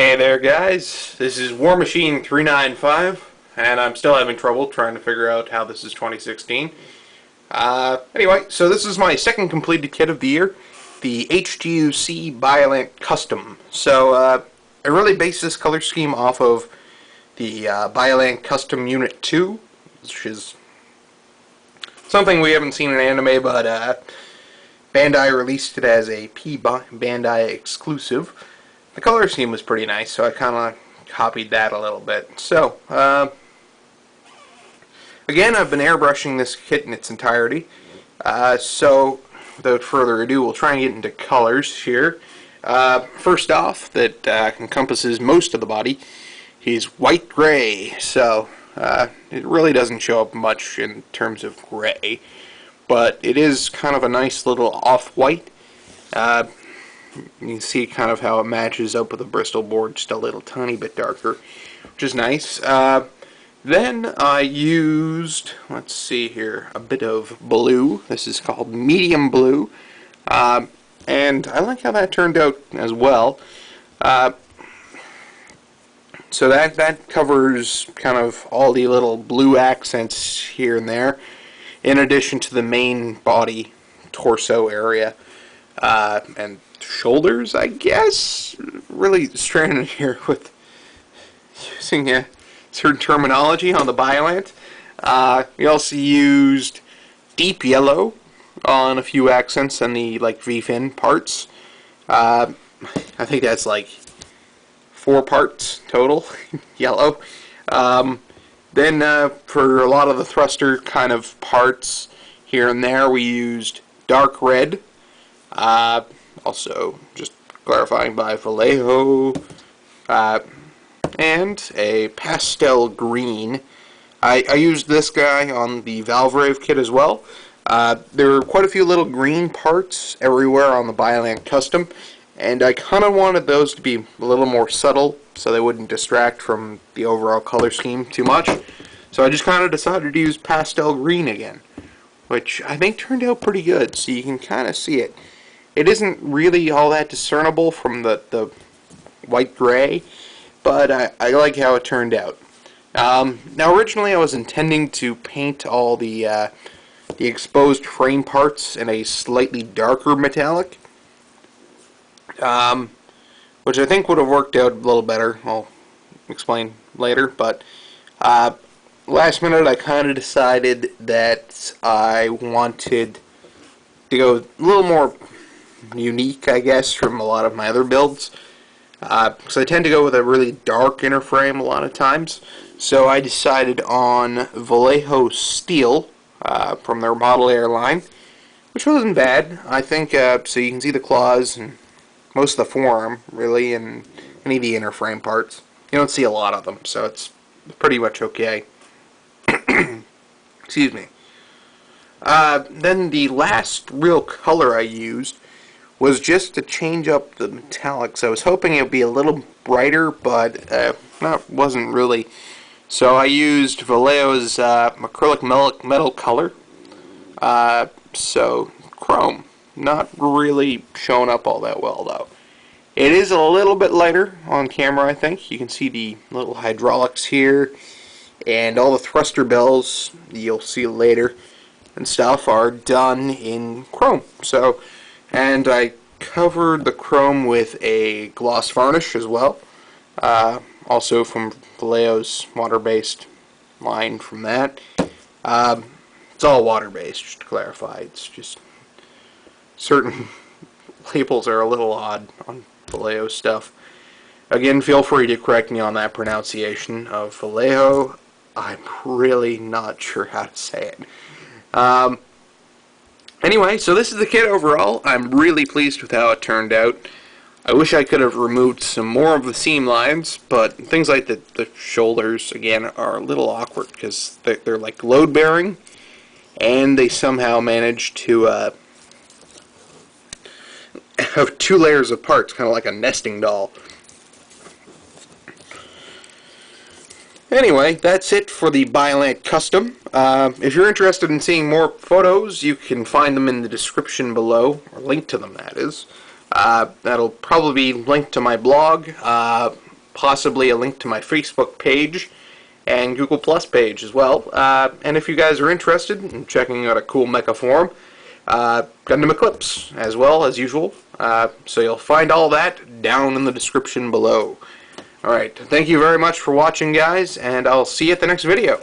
Hey there guys, this is War Machine 395 and I'm still having trouble trying to figure out how this is 2016. Anyway, so this is my second completed kit of the year, the HGUC Biollante Custom. So I really based this color scheme off of the Biollante Custom Unit 2, which is something we haven't seen in anime, but Bandai released it as a Bandai exclusive. The color scheme was pretty nice, so I kind of copied that a little bit. So, again, I've been airbrushing this kit in its entirety. So, without further ado, we'll try and get into colors here. First off, that encompasses most of the body, is white-gray. So, it really doesn't show up much in terms of gray, but it is kind of a nice little off-white. You can see kind of how it matches up with the Bristol board, just a little tiny bit darker, which is nice. Then I used, let's see here, a bit of blue. This is called medium blue, and I like how that turned out as well. So that covers kind of all the little blue accents here and there, in addition to the main body torso area, and shoulders, I guess. Really stranded here with using certain terminology on the Biollante. We also used deep yellow on a few accents and the V-fin parts. I think that's like 4 parts total yellow. Then for a lot of the thruster kind of parts here and there, we used dark red. Also, just clarifying, by Vallejo, and a pastel green. I used this guy on the Valvrave kit as well. There were quite a few little green parts everywhere on the Biollante Custom, and I kind of wanted those to be a little more subtle so they wouldn't distract from the overall color scheme too much. So I just kind of decided to use pastel green again, which I think turned out pretty good, so you can kind of see it. It isn't really all that discernible from the white-gray, but I like how it turned out. Now, originally I was intending to paint all the exposed frame parts in a slightly darker metallic, which I think would have worked out a little better. I'll explain later, but last minute I kind of decided that I wanted to go a little more unique, I guess, from a lot of my other builds, because I tend to go with a really dark inner frame a lot of times. So I decided on Vallejo Steel from their Model Air line, which wasn't bad. I think so you can see the claws and most of the forearm, really, and any of the inner frame parts. You don't see a lot of them, so it's pretty much okay. Excuse me. Then the last real color I used was just to change up the metallics. I was hoping it would be a little brighter, but wasn't really. So I used Vallejo's acrylic metal color. So chrome, not really showing up all that well though. It is a little bit lighter on camera, I think. You can see the little hydraulics here, and all the thruster bells you'll see later and stuff are done in chrome. So, and I covered the chrome with a gloss varnish as well, also from Vallejo's water-based line from that. It's all water-based, just to clarify. It's just certain labels are a little odd on Vallejo stuff. Again, feel free to correct me on that pronunciation of Vallejo. I'm really not sure how to say it. Anyway, so this is the kit overall. I'm really pleased with how it turned out. I wish I could have removed some more of the seam lines, but things like the shoulders, again, are a little awkward because they're like load-bearing, and they somehow managed to have 2 layers of parts, kind of like a nesting doll. Anyway, that's it for the Biollante Custom. If you're interested in seeing more photos, you can find them in the description below, or link to them, that is. That'll probably be linked to my blog, possibly a link to my Facebook page and Google Plus page as well. And if you guys are interested in checking out a cool mecha forum, Gundam Eclipse as well, as usual. So you'll find all that down in the description below. Alright, thank you very much for watching, guys, and I'll see you at the next video.